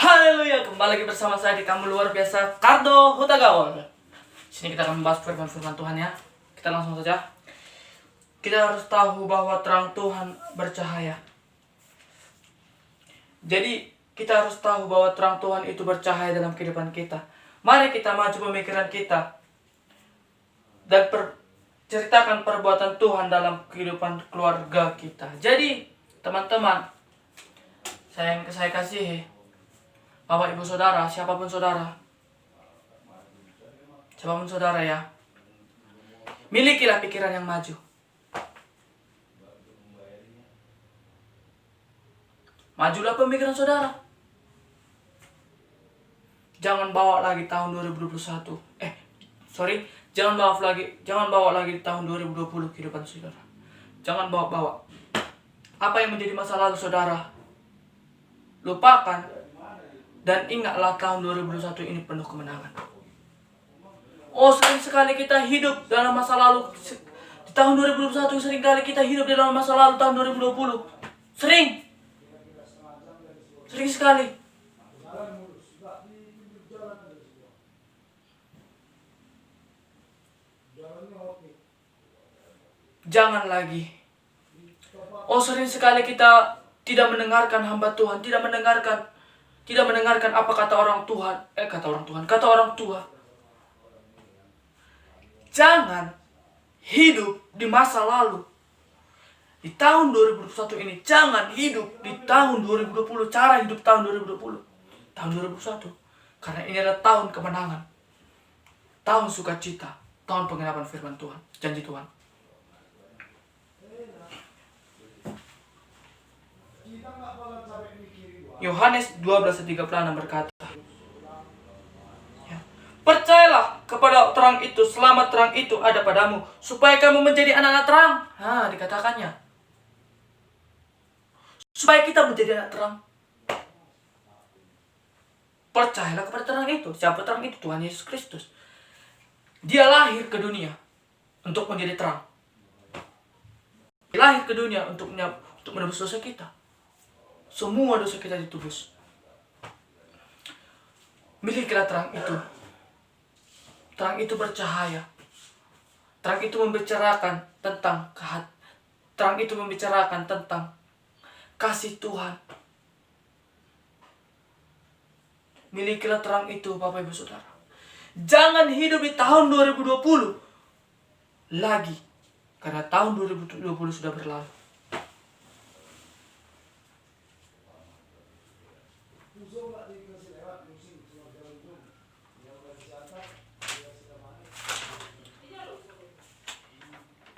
Haleluya, kembali lagi bersama saya di Kamu Luar Biasa, Kardo Hutagaon. Sini kita akan membahas firman Tuhan ya. Kita langsung saja. Kita harus tahu bahwa terang Tuhan bercahaya. Jadi kita harus tahu bahwa terang Tuhan itu bercahaya dalam kehidupan kita. Mari kita maju pemikiran kita dan ceritakan perbuatan Tuhan dalam kehidupan keluarga kita. Jadi teman-teman, saya kasihi, Bapak Ibu Saudara, siapapun saudara ya, milikilah pikiran yang maju. Majulah pemikiran saudara. Jangan bawa lagi tahun 2021. Jangan bawa lagi tahun 2020 kehidupan saudara. Jangan bawa. Apa yang menjadi masa lalu saudara, lupakan. Dan ingatlah tahun 2021 ini penuh kemenangan. Sering sekali kita hidup dalam masa lalu. Di tahun 2021 sering kali kita hidup dalam masa lalu tahun 2020. Sering sekali. Jangan lagi. Sering sekali kita tidak mendengarkan hamba Tuhan, tidak mendengarkan apa kata orang tua. Jangan hidup di masa lalu. Di tahun 2021 ini, jangan hidup di tahun 2020, cara hidup tahun 2020. Tahun 2021. Karena ini adalah tahun kemenangan. Tahun sukacita. Tahun penggenapan firman Tuhan, janji Tuhan. Yohanes 12:36 berkata, percayalah kepada terang itu selama terang itu ada padamu, supaya kamu menjadi anak-anak terang. Dikatakannya, supaya kita menjadi anak terang. Percayalah kepada terang itu. Siapa terang itu? Tuhan Yesus Kristus. Dia lahir ke dunia untuk menjadi terang. Dia lahir ke dunia untuk menebus dosa kita. Semua dosa kita ditebus. Milikilah terang itu. Terang itu bercahaya. Terang itu membicarakan tentang Terang itu membicarakan tentang kasih Tuhan. Milikilah terang itu, Bapak Ibu Saudara. Jangan hidup di tahun 2020 lagi. Karena tahun 2020 sudah berlalu.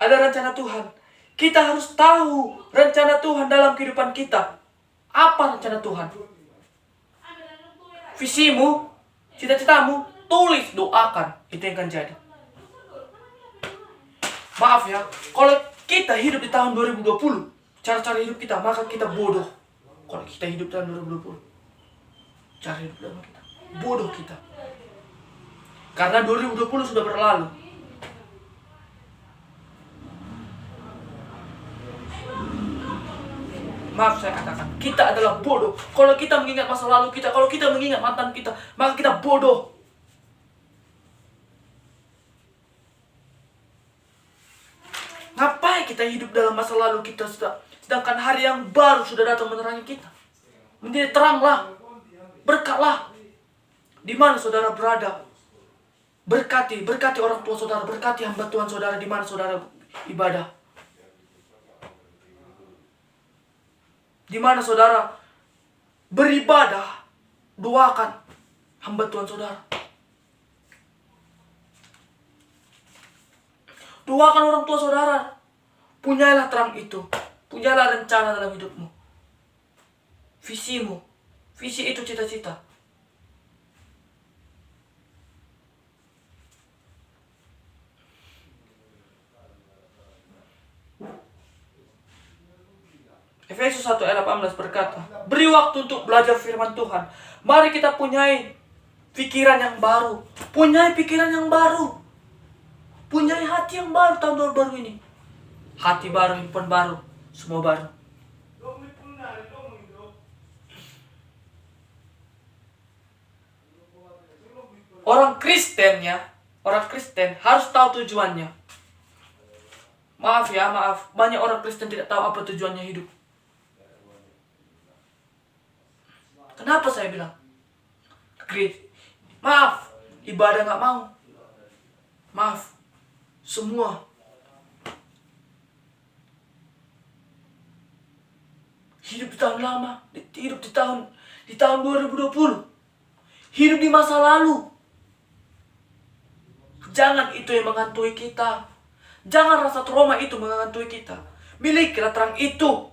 Ada rencana Tuhan. Kita harus tahu rencana Tuhan dalam kehidupan kita. Apa rencana Tuhan? Visimu, cita-citamu, tulis, doakan. Itu yang akan jadi. Maaf ya, kalau kita hidup di tahun 2020, cara-cara hidup kita, maka kita bodoh. Kalau kita hidup tahun 2020, cara hidup dalam kita, bodoh kita. Karena 2020 sudah berlalu. Maaf saya katakan, kita adalah bodoh. Kalau kita mengingat masa lalu kita, kalau kita mengingat mantan kita, maka kita bodoh. Ngapain kita hidup dalam masa lalu kita, sedangkan hari yang baru sudah datang menerangi kita. Menjadi teranglah, berkatlah. Di mana saudara berada, berkati orang tua saudara, berkati hamba Tuhan saudara di mana saudara ibadah. Di mana saudara beribadah, doakan hamba Tuhan saudara. Doakan orang tua saudara. Punyalah terang itu. Punyalah rencana dalam hidupmu. Visimu. Visi itu cita-cita. Efesus 1 ayat 18 berkata, beri waktu untuk belajar firman Tuhan. Mari kita punyai pikiran yang baru. Punyai pikiran yang baru. Punyai hati yang baru tahun baru ini. Hati baru, handphone baru, semua baru. orang Kristen ya, orang Kristen harus tahu tujuannya. Maaf ya, maaf. Banyak orang Kristen tidak tahu apa tujuannya hidup. Kenapa saya bilang? Maaf, ibadah gak mau. Maaf, semua. Hidup di tahun lama, hidup di tahun 2020. Hidup di masa lalu. Jangan itu yang menghantui kita. Jangan rasa trauma itu menghantui kita. Milikilah terang itu.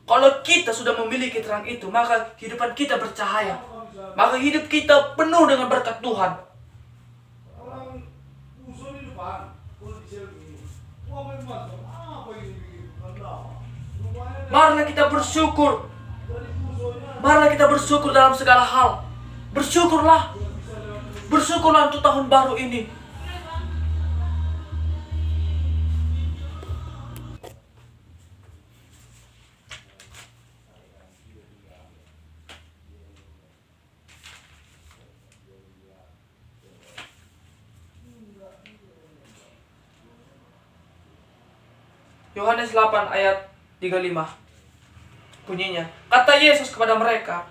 Kalau kita sudah memiliki terang itu, maka kehidupan kita bercahaya. Maka hidup kita penuh dengan berkat Tuhan. Marilah kita bersyukur. Marilah kita bersyukur dalam segala hal. Bersyukurlah. Bersyukurlah untuk tahun baru ini. Yohanes 8 ayat 35 bunyinya, kata Yesus kepada mereka,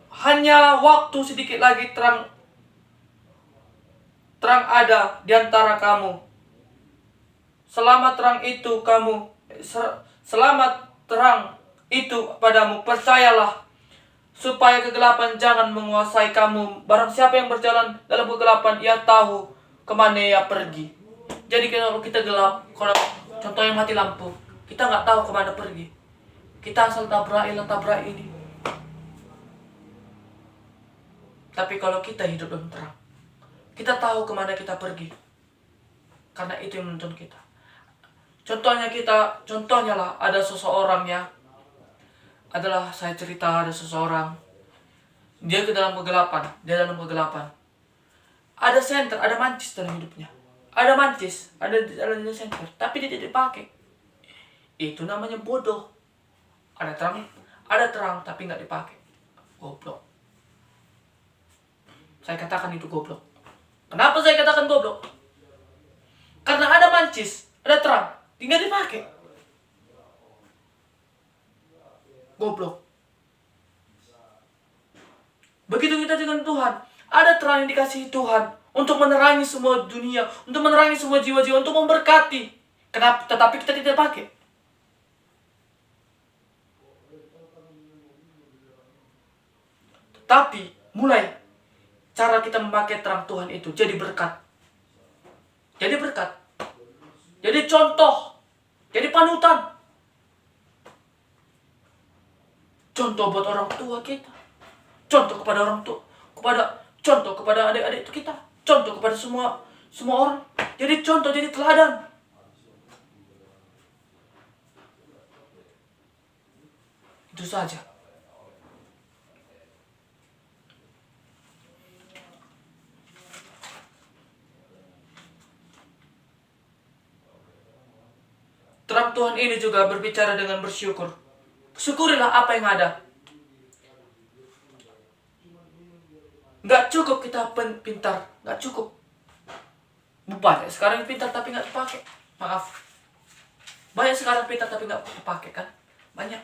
hanya waktu sedikit lagi terang ada di antara kamu. Selama terang itu padamu, percayalah, supaya kegelapan jangan menguasai kamu. Barang siapa yang berjalan dalam kegelapan, ia tahu kemana ia pergi. Jadi kalau kita gelap, kalau contohnya mati lampu, kita nggak tahu kemana pergi. Kita asal tabrak ini. Tapi kalau kita hidup dalam terang, kita tahu kemana kita pergi. Karena itu yang menuntun kita. Contohnya lah, ada seseorang ya. Saya cerita ada seseorang. Dia dalam kegelapan. Ada senter, ada mancis dalam hidupnya. Ada senter, tapi dia tidak dipakai. Itu namanya bodoh. Ada terang, tapi nggak dipakai. Goblok. Saya katakan itu goblok. Kenapa saya katakan goblok? Karena ada mancis, ada terang, tinggal dipakai. Goblok. Begitu kita dengan Tuhan. Ada terang yang dikasihi Tuhan untuk menerangi semua dunia, untuk menerangi semua jiwa-jiwa, untuk memberkati. Tetapi kita tidak pakai. Tapi mulai cara kita memakai terang Tuhan itu jadi berkat. Jadi contoh. Jadi panutan. Contoh buat orang tua kita. Contoh kepada orang tua, contoh kepada adik-adik kita. Contoh kepada semua orang. Jadi contoh, jadi teladan. Itu saja. Terang Tuhan ini juga berbicara dengan bersyukur. Syukurilah apa yang ada. Gak cukup kita pintar, gak cukup. Banyak sekarang pintar tapi gak dipakai. Maaf. Banyak sekarang pintar tapi gak dipakai kan? Banyak.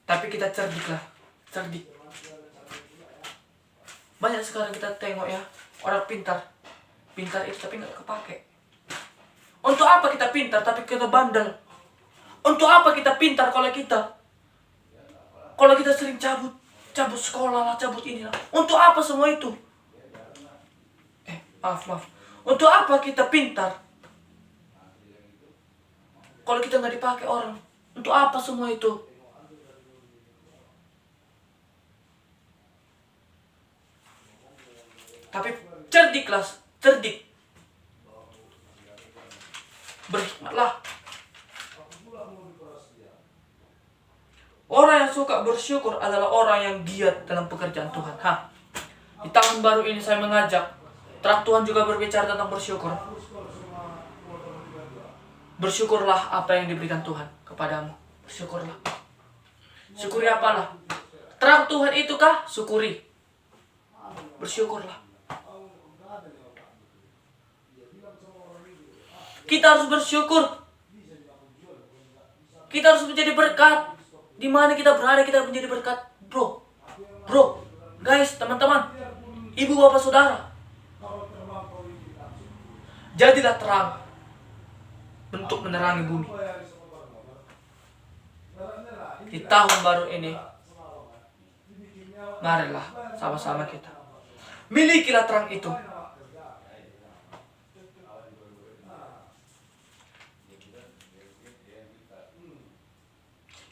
Tapi kita cerdik. Banyak sekarang kita tengok ya, orang pintar itu tapi gak kepake. Untuk apa kita pintar tapi kita bandel? Untuk apa kita pintar kalau kita sering cabut sekolah lah, cabut inilah. Untuk apa semua itu? Maaf. Untuk apa kita pintar kalau kita nggak dipakai orang? Untuk apa semua itu? Tapi cerdik. Berhikmatlah. Orang yang suka bersyukur adalah orang yang giat dalam pekerjaan Tuhan. Di tahun baru ini saya mengajak, terang Tuhan juga berbicara tentang bersyukur. Bersyukurlah apa yang diberikan Tuhan kepadamu. Bersyukurlah. Syukuri apalah? Terang Tuhan itu kah? Syukuri. Bersyukurlah. Kita harus bersyukur. Kita harus menjadi berkat. Di mana kita berada, kita harus menjadi berkat. Bro, guys, teman-teman, ibu, bapak, saudara. Jadilah terang untuk menerangi bumi. Di tahun baru ini, marilah sama-sama kita milikilah terang itu.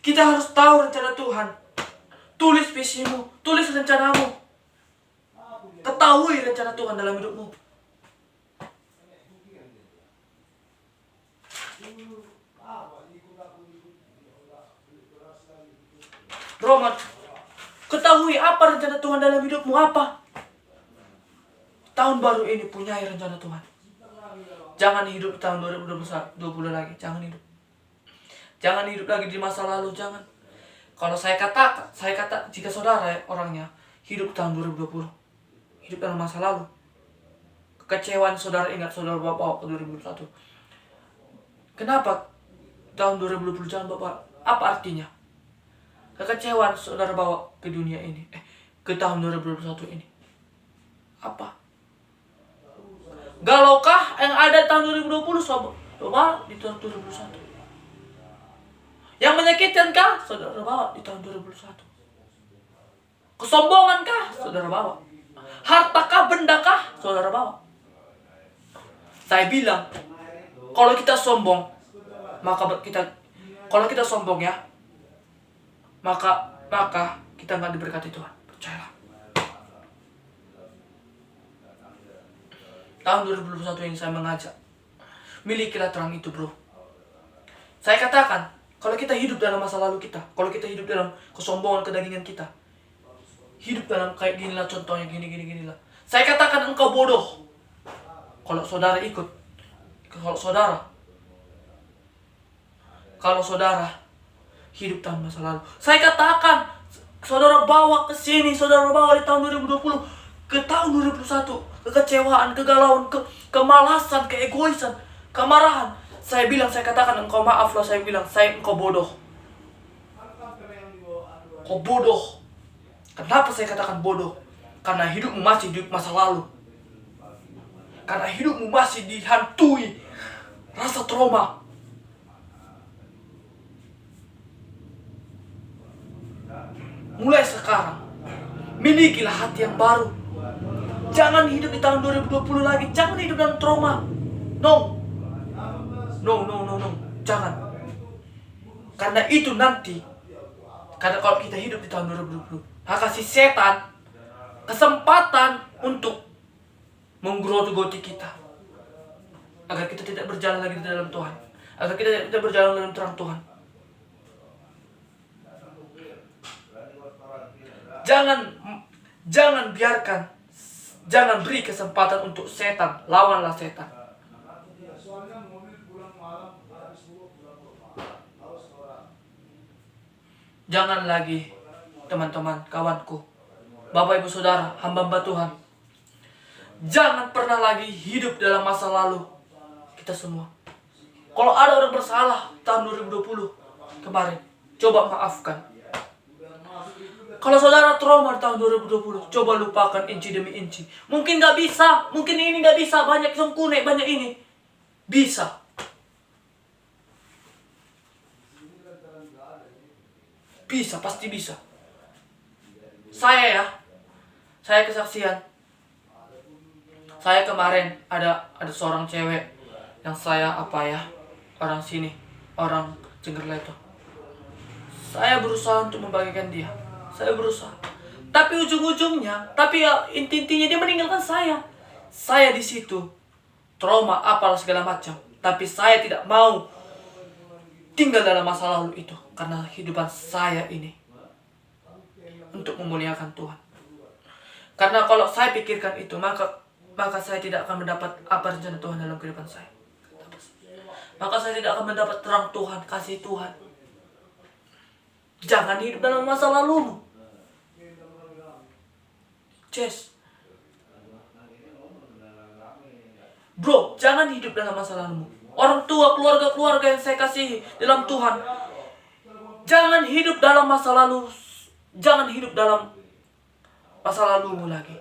Kita harus tahu rencana Tuhan. Tulis visimu, tulis rencanamu. Ketahui rencana Tuhan dalam hidupmu. Roman, ketahui apa rencana Tuhan dalam hidupmu, apa? Tahun baru ini punyai rencana Tuhan. Jangan hidup di tahun 2020 lagi, jangan hidup. Jangan hidup lagi di masa lalu, jangan. Kalau saya kata jika saudara orangnya hidup tahun 2020, hidup dalam masa lalu, kekecewaan saudara ingat saudara bawa ke 2021. Kenapa tahun 2020 jangan bawa? Apa artinya? Kekecewaan saudara bawa ke dunia ini, ke tahun 2021 ini. Apa? Galaukah yang ada tahun 2020 coba di tahun 2021? Yang menyakitkan kah? Saudara bawa di tahun 2021. Kesombongan kah? Saudara bawa. Hartakah, bendakah? Saudara bawa. Saya bilang, kalau kita sombong, kalau kita sombong ya, maka kita nggak diberkati Tuhan. Percayalah. Tahun 2021 ini saya mengajak, milikilah terang itu, bro. Saya katakan, kalau kita hidup dalam masa lalu kita, kalau kita hidup dalam kesombongan kedagingan kita, hidup dalam kayak gini lah contohnya, gini lah. Saya katakan engkau bodoh. Kalau saudara hidup dalam masa lalu. Saya katakan, saudara bawa ke sini, saudara bawa di tahun 2020 ke tahun 2021, kekecewaan, kegalauan, kemalasan, keegoisan, kemarahan. Saya katakan engkau maaflah, engkau bodoh. Kau bodoh. Kenapa saya katakan bodoh? Karena hidupmu masih di masa lalu. Karena hidupmu masih dihantui rasa trauma. Mulai sekarang, milikilah hati yang baru. Jangan hidup di tahun 2020 lagi. Jangan hidup dalam trauma. No, jangan. Karena itu nanti, karena kalau kita hidup di tahun 2020, maka si setan kesempatan untuk menggerogoti kita, agar kita tidak berjalan lagi di dalam Tuhan, agar kita tidak berjalan dalam terang Tuhan. Jangan beri kesempatan untuk setan. Lawanlah setan. Jangan lagi, teman-teman, kawanku, bapak ibu saudara, hamba-hamba Tuhan, jangan pernah lagi hidup dalam masa lalu kita semua. Kalau ada orang bersalah tahun 2020 kemarin, coba maafkan. Kalau saudara trauma di tahun 2020, coba lupakan inci demi inci. Mungkin gak bisa, mungkin ini gak bisa, banyak sengkune, banyak ini. Bisa. Bisa, pasti bisa. Saya kesaksian. Saya kemarin ada seorang cewek yang orang sini, orang Cenggerleto. Saya berusaha untuk membagikan dia. Saya berusaha. Tapi ujung-ujungnya, intinya dia meninggalkan saya. Saya di situ trauma apalah segala macam. Tapi saya tidak mau tinggal dalam masa lalu itu, karena kehidupan saya ini untuk memuliakan Tuhan. Karena kalau saya pikirkan itu, maka saya tidak akan mendapat apa rencana Tuhan dalam kehidupan saya. Maka saya tidak akan mendapat terang Tuhan, kasih Tuhan. Jangan hidup dalam masa lalumu. sukses. Bro, jangan hidup dalam masa lalumu. Orang tua, keluarga-keluarga yang saya kasihi dalam Tuhan, jangan hidup dalam masa lalu. Jangan hidup dalam masa lalumu lagi.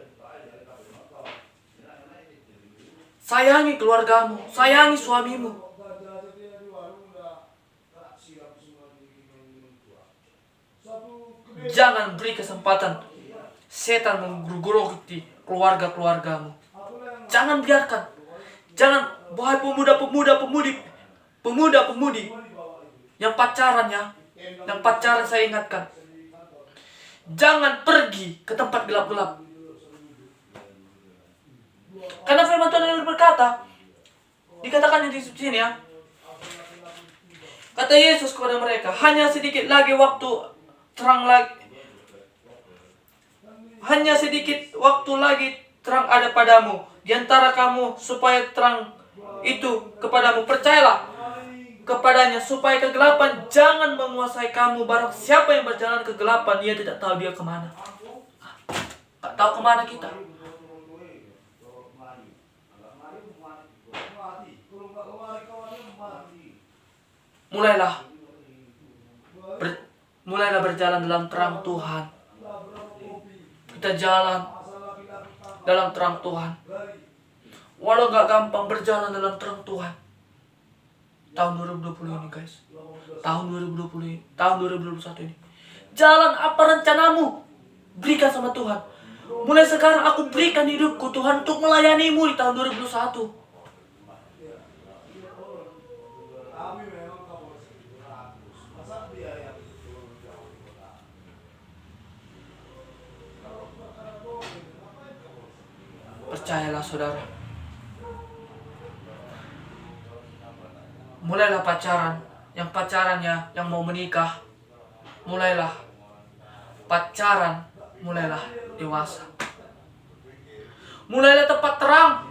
Sayangi keluargamu, sayangi suamimu. Jangan beri kesempatan setan menggerogoti keluarga-keluargamu. Jangan biarkan. Jangan, wahai pemuda-pemudi yang pacaran saya ingatkan. Jangan pergi ke tempat gelap-gelap. Karena firman Tuhan yang berkata, dikatakan di sini ya, kata Yesus kepada mereka, hanya sedikit lagi waktu terang lagi, hanya sedikit waktu lagi terang ada padamu di antara kamu, supaya terang itu kepadamu. Percayalah kepadanya, supaya kegelapan jangan menguasai kamu. Barang siapa yang berjalan kegelapan, dia tidak tahu dia kemana. Tak tahu kemana kita. Mulailah berjalan dalam terang Tuhan. Kita jalan dalam terang Tuhan. Walau gak gampang berjalan dalam terang Tuhan. Tahun 2020 ini guys. Tahun 2021 ini. Jalan apa rencanamu? Berikan sama Tuhan. Mulai sekarang aku berikan hidupku Tuhan untuk melayanimu di tahun 2021. Percayalah saudara. Mulailah pacaran. Yang pacarannya yang mau menikah, mulailah pacaran. Mulailah dewasa. Mulailah tempat terang.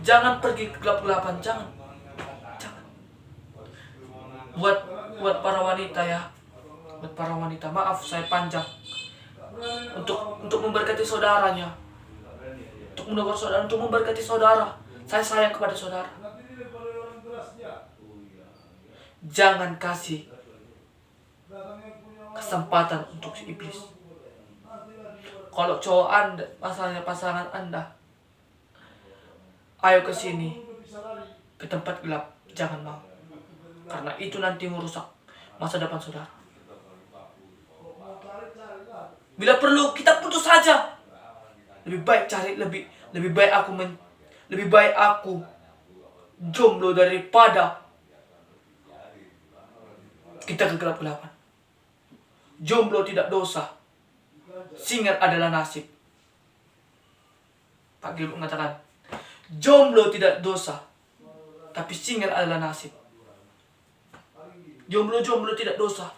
Jangan pergi ke gelap-gelapan. Jangan. Buat para wanita ya. Buat para wanita, maaf saya panjang. Untuk memberkati saudaranya. Untuk memberkati saudara. Saya sayang kepada saudara. Jangan kasih kesempatan untuk si iblis. Kalau cowok Anda, pasangan Anda, ayo ke sini, ke tempat gelap, jangan mau. Karena itu nanti merusak masa depan saudara. Bila perlu kita putus saja. Lebih baik aku jomblo daripada kita ke gelap-gelapan. Jomblo tidak dosa, single adalah nasib. Pak Gilbert mengatakan, jomblo tidak dosa, tapi single adalah nasib. Jomblo tidak dosa.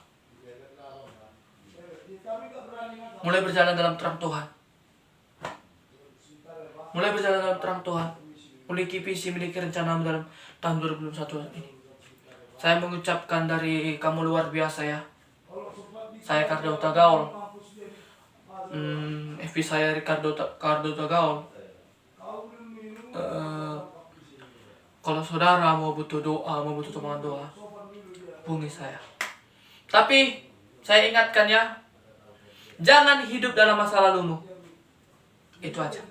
Mulai berjalan dalam terang Tuhan. Mulai berjalan dalam terang Tuhan. Miliki visi, miliki rencana dalam tahun 2021 ini. Saya mengucapkan dari kamu luar biasa ya. Saya Cardo Tagaol. FB saya Cardo Tagaol. Kalau saudara mau butuh doa, mau butuh teman doa, hubungi saya. Tapi saya ingatkan ya, jangan hidup dalam masa lalumu. Itu aja.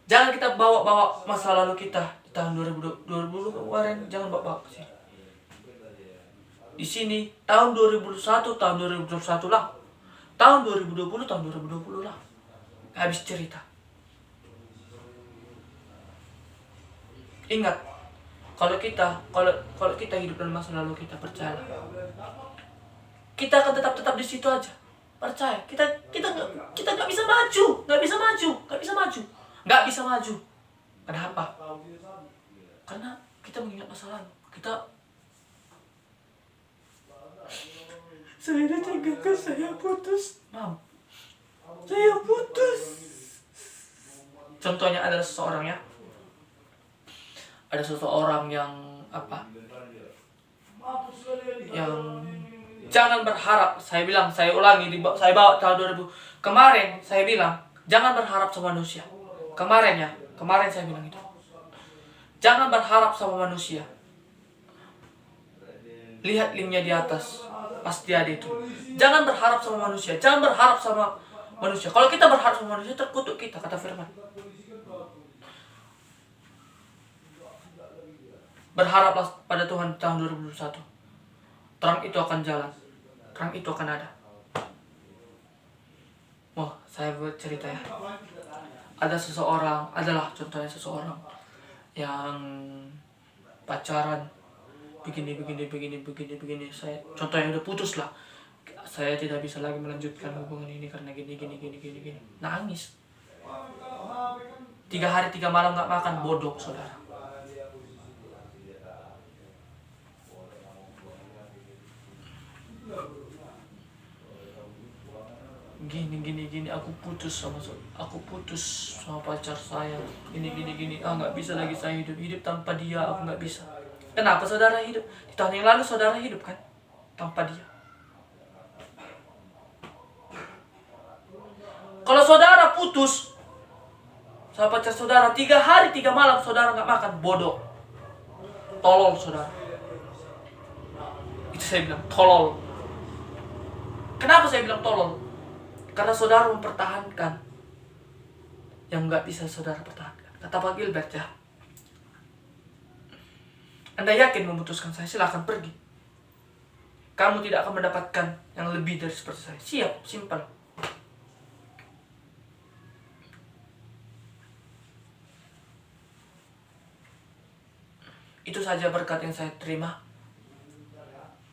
Jangan kita bawa masa lalu kita di tahun 2020 kemarin, jangan bawa ke sini. Di sini tahun 2001, tahun 2021 lah. Tahun 2020, tahun 2020 lah. Habis cerita. Ingat, kalau kita hidup dalam masa lalu kita, percaya. Kita akan tetap di situ aja. Percaya. Kita nggak bisa maju. Kenapa? Karena kita mengingat masa lalu. Saya putus. Saya putus. Contohnya adalah seseorang ya. Ada seseorang yang yang jangan berharap. Saya ulangi, saya bawa tahun 2000 kemarin. Saya bilang Jangan berharap sama manusia. Kemarin saya bilang itu. Jangan berharap sama manusia. Lihat linknya di atas, pasti ada itu. Jangan berharap sama manusia. Jangan berharap sama manusia. Kalau kita berharap sama manusia, terkutuk kita, kata firman. Berharaplah pada Tuhan tahun 2021. Terang itu akan jalan. Terang itu akan ada. Wah, saya bercerita ya. Contohnya seseorang yang pacaran begini. Saya contohnya udah putus lah. Saya tidak bisa lagi melanjutkan hubungan ini karena gini. Nangis. 3 hari 3 malam gak makan, bodoh saudara. Gini, aku putus sama pacar saya. Gini. Nggak bisa lagi saya hidup tanpa dia, aku nggak bisa. Kenapa saudara hidup? Di tahun yang lalu saudara hidup kan tanpa dia. Kalau saudara putus sama pacar saudara, 3 hari 3 malam saudara nggak makan, bodoh, tolol saudara. Itu saya bilang tolol. Kenapa saya bilang tolol? Karena saudara mempertahankan yang nggak bisa saudara pertahankan. Kata Pak Gilbert ya. Anda yakin memutuskan saya, silakan pergi. Kamu tidak akan mendapatkan yang lebih dari seperti saya. Siap, simpel. Itu saja berkat yang saya terima.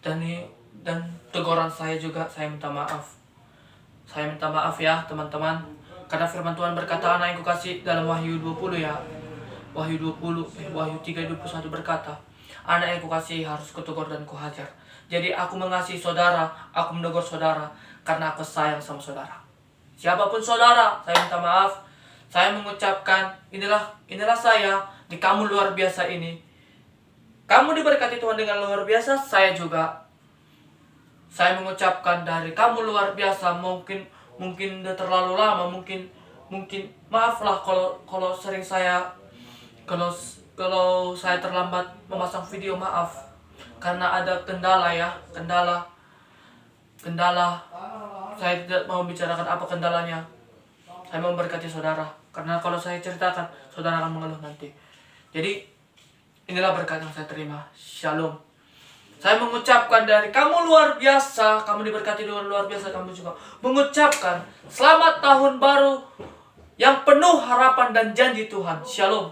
Dan teguran saya juga, saya minta maaf. Saya minta maaf ya teman-teman. Karena firman Tuhan berkata, anak yang kukasih dalam Wahyu 20 ya. Wahyu 3:21 berkata, anak yang kukasih harus kutegur dan kuhajar. Jadi aku mengasihi saudara, aku menegur saudara karena aku sayang sama saudara. Siapapun saudara, saya minta maaf. Saya mengucapkan, inilah saya di kamu luar biasa ini. Kamu diberkati Tuhan dengan luar biasa, saya juga. Saya mengucapkan dari kamu luar biasa, mungkin udah terlalu lama, mungkin maaflah kalau sering kalau saya terlambat memasang video, maaf. Karena ada kendala. Saya tidak mau bicarakan apa kendalanya. Saya mau memberkati saudara. Karena kalau saya ceritakan, saudara akan mengeluh nanti. Jadi inilah berkat yang saya terima. Shalom. Saya mengucapkan dari kamu luar biasa, kamu diberkati dengan luar biasa, kamu juga mengucapkan selamat tahun baru yang penuh harapan dan janji Tuhan. Shalom.